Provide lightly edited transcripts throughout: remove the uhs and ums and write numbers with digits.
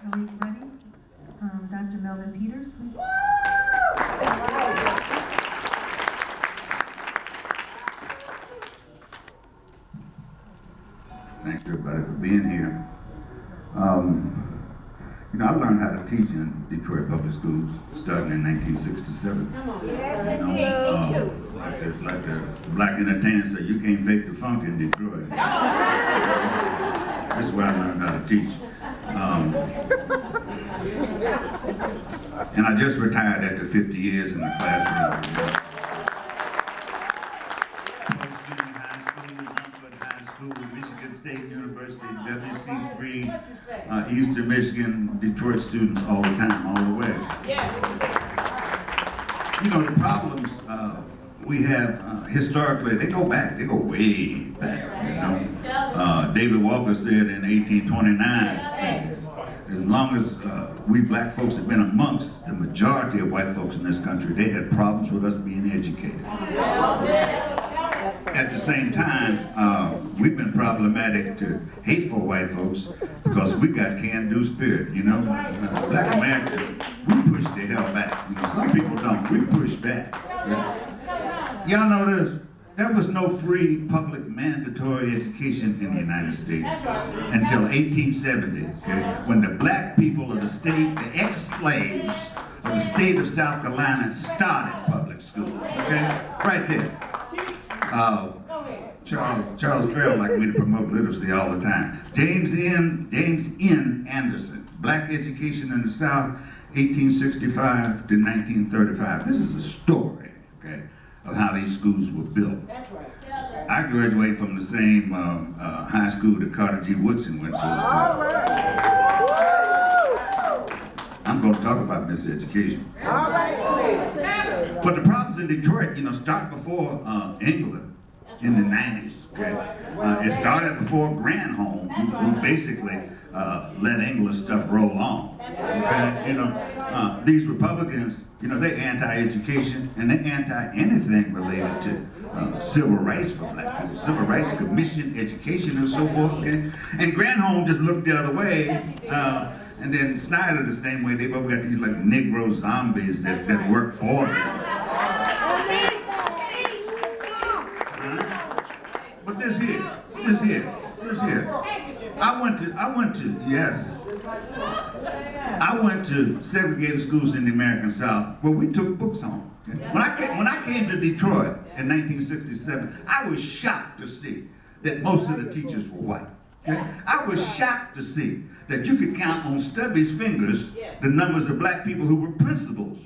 Are we ready? Dr. Melvin Peters, please. Thanks everybody for being here. I learned how to teach in Detroit Public Schools starting in 1967. Yes, indeed. Me too. Like the black entertainer said, you can't fake the funk in Detroit. This is where I learned how to teach. And I just retired after 50 years in the classroom. Michigan State University, WC3, Eastern Michigan, Detroit students all the time, all the way. The problems we have historically, they go way back, David Walker said in 1829, as long as we black folks have been amongst the majority of white folks in this country, they had problems with us being educated. At the same time, we've been problematic to hateful white folks because we got can-do spirit, Black Americans, we push the hell back. Some people don't. We push back. Y'all know this? There was no free public mandatory education in the United States until 1870, okay? When the black people of the state, the ex-slaves of the state of South Carolina started public schools, okay? Right there. Charles Farrell liked me to promote literacy all the time. James N. Anderson, Black Education in the South, 1865 to 1935. This is a story, okay, of how these schools were built. That's right. I graduated from the same high school that Carter G. Woodson went to. I'm going to talk about miseducation. All right. But the problems in Detroit, start before England in the 90s. Okay, it started before Granholm, who basically let English stuff roll on. Okay, these Republicans, they're anti-education and they're anti-anything related to civil rights for black people, civil rights commission, education, and so forth. Okay, and Granholm just looked the other way. And then Snyder the same way. They both got these like Negro zombies that work for them. But this here. I went to segregated schools in the American South where we took books home. Okay? When I came to Detroit in 1967, I was shocked to see that most of the teachers were white. Okay? I was shocked to see that you could count on Stubby's fingers the numbers of black people who were principals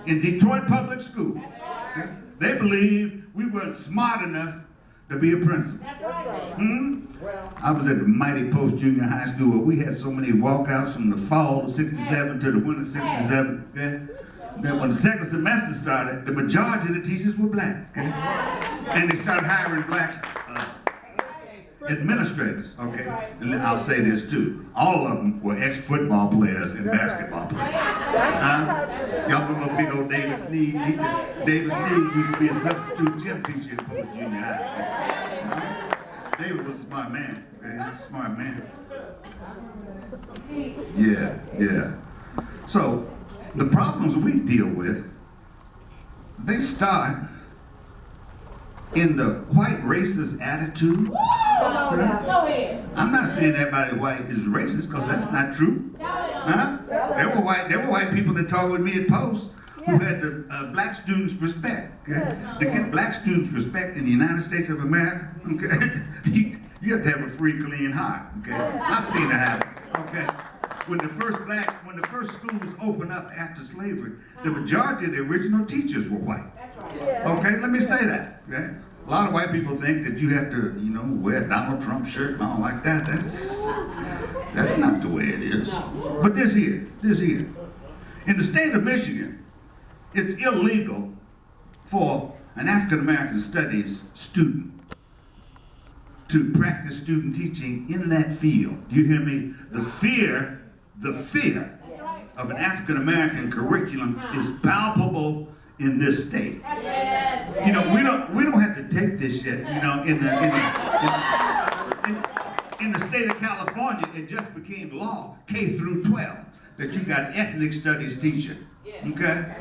in Detroit public schools. Okay? They believed we weren't smart enough to be a principal. I was at the mighty Post Junior High School where we had so many walkouts from the fall of 67 to the winter of 67. Okay? That when the second semester started, the majority of the teachers were black. Okay? And they started hiring black administrators, okay? And I'll say this too. All of them were ex-football players and basketball players. Y'all remember big old David Sneed? David Sneed used to be a substitute gym teacher at Post Junior High. David was a smart man, okay? He was a smart man. Yeah. So, the problems we deal with, they start in the white racist attitude. Go ahead. I'm not saying everybody white is racist because that's not true. Huh? There were white people that talked with me at Post who had the black students respect. Okay? To get black students respect in the United States of America, okay, you have to have a free, clean heart. Okay, I've seen it happen. Okay. When the first schools opened up after slavery, the majority of the original teachers were white. Okay, let me say that. Okay, a lot of white people think that you have to, wear a Donald Trump shirt and all like that. That's not the way it is. But this here, in the state of Michigan, it's illegal for an African American studies student to practice student teaching in that field. Do you hear me? The fear of an African American curriculum is palpable in this state. We don't have to take this shit, in the state of California, it just became law, K through 12, that you got ethnic studies teacher. Okay?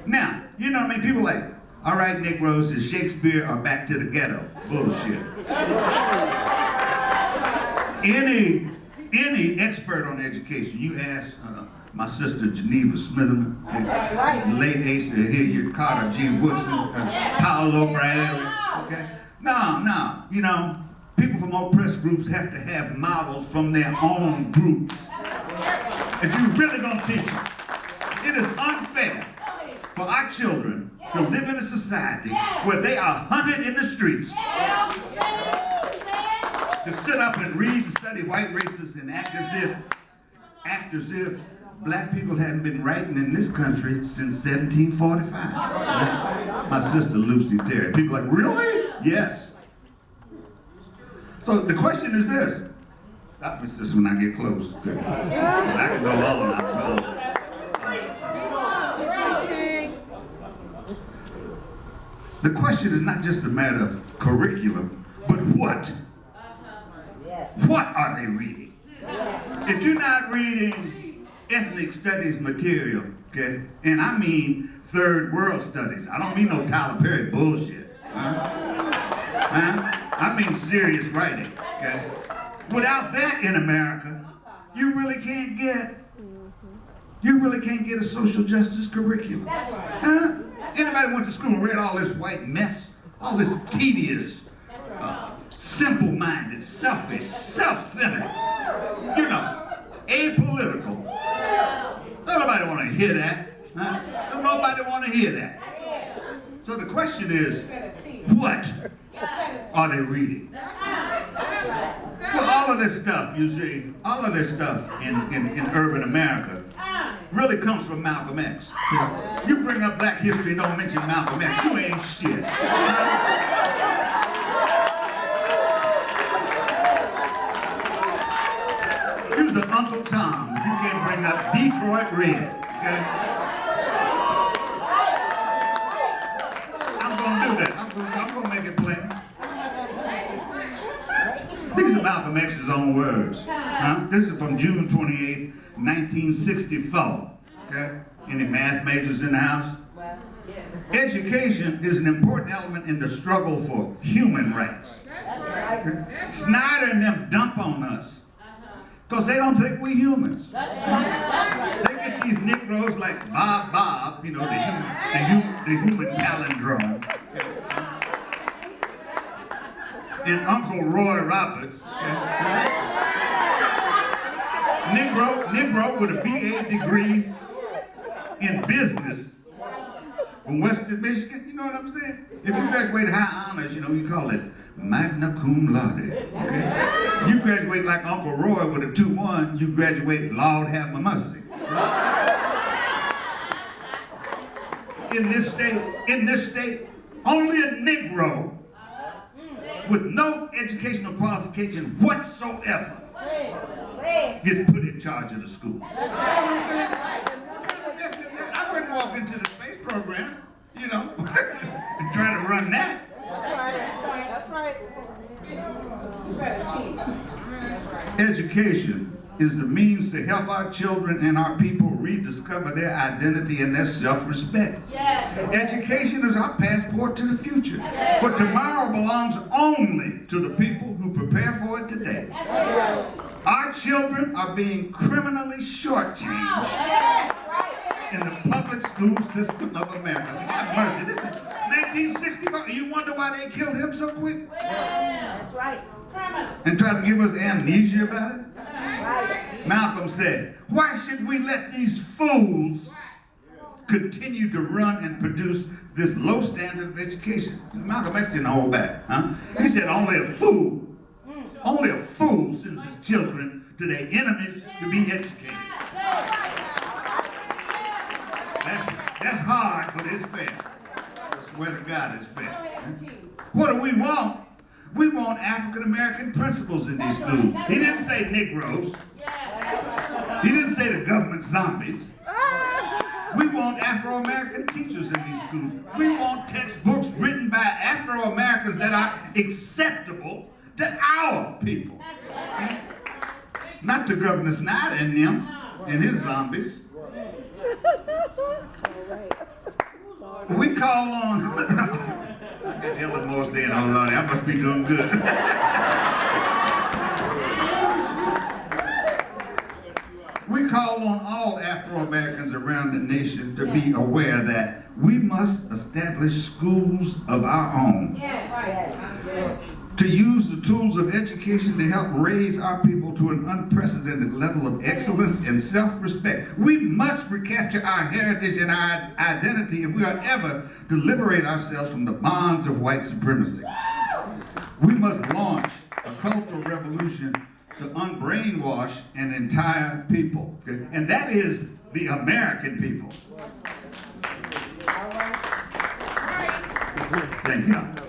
Now, you know what I mean? People like, all right, Negroes, is Shakespeare or Back to the Ghetto? Bullshit. Any expert on education, you ask my sister Geneva Smitherman, okay? Late Asa Hilliard, Carter G. Woodson, Paolo Freire, okay? No, you know, people from oppressed groups have to have models from their own groups. If you're really gonna teach them, it is unfair for our children to live in a society where they are hunted in the streets, to sit up and read and study white races and act as if black people hadn't been writing in this country since 1745. My sister Lucy Terry. People are like, really? Yes. So the question is this. Stop me, sister, when I get close. Okay. I can go on. I can go. The question is not just a matter of curriculum, but what? What are they reading? If you're not reading ethnic studies material, okay, and I mean third world studies, I don't mean no Tyler Perry bullshit. I mean serious writing, okay? Without that in America, you really can't get a social justice curriculum. Anybody went to school and read all this white mess, all this tedious, simple-minded, selfish, self-centered, you know, apolitical. Don't nobody want to hear that. Don't nobody want to hear that. So the question is, what are they reading? Well, all of this stuff, you see, all of this stuff in urban America really comes from Malcolm X. You bring up black history and don't mention Malcolm X, you ain't shit. He was an Uncle Tom. You can't bring up Detroit Red, okay? I'm gonna do that. I'm gonna make it plain. These are Malcolm X's own words. This is from June 28, 1964. Okay? Any math majors in the house? Education is an important element in the struggle for human rights. Snyder and them dump on us because they don't think we humans. They get these Negroes like Bob, you know, the human palindrome. And Uncle Roy Roberts. Negro with a BA degree in business from Western Michigan, you know what I'm saying? If you graduate high honors, you know, you call it magna cum laude, okay? You graduate like Uncle Roy with a 2-1, you graduate Lord have mercy. In this state, only a Negro with no educational qualification whatsoever gets put in charge of the schools. I wouldn't walk into the space program, you know, and try to run that. That's right. Education is the means to help our children and our people rediscover their identity and their self-respect. Yes. Education is our passport to the future. Yes. For tomorrow belongs only to the people who prepare for it today. Yes. Our children are being criminally shortchanged in the public school system of America. Have mercy. This is 1964. You wonder why they killed him so quick? That's right. And tried to give us amnesia about it? Right. Malcolm said, why should we let these fools continue to run and produce this low standard of education? Malcolm X didn't hold back. He said only a fool sends his children to their enemies to be educated. That's hard, but it's fair. I swear to God it's fair. What do we want? We want African American principals in these schools. He didn't say Negroes. He didn't say the government zombies. We want Afro-American teachers in these schools. We want textbooks written by Afro-Americans that are acceptable to our people. Not to Governor Snyder and them and his zombies. We call on, I got Helen more saying, oh Lord, I must be doing good. We call on all Afro-Americans around the nation to be aware that we must establish schools of our own. To use the tools of education to help raise our people to an unprecedented level of excellence and self-respect. We must recapture our heritage and our identity if we are ever to liberate ourselves from the bonds of white supremacy. We must launch a cultural revolution to unbrainwash an entire people. Okay? And that is the American people. Thank you.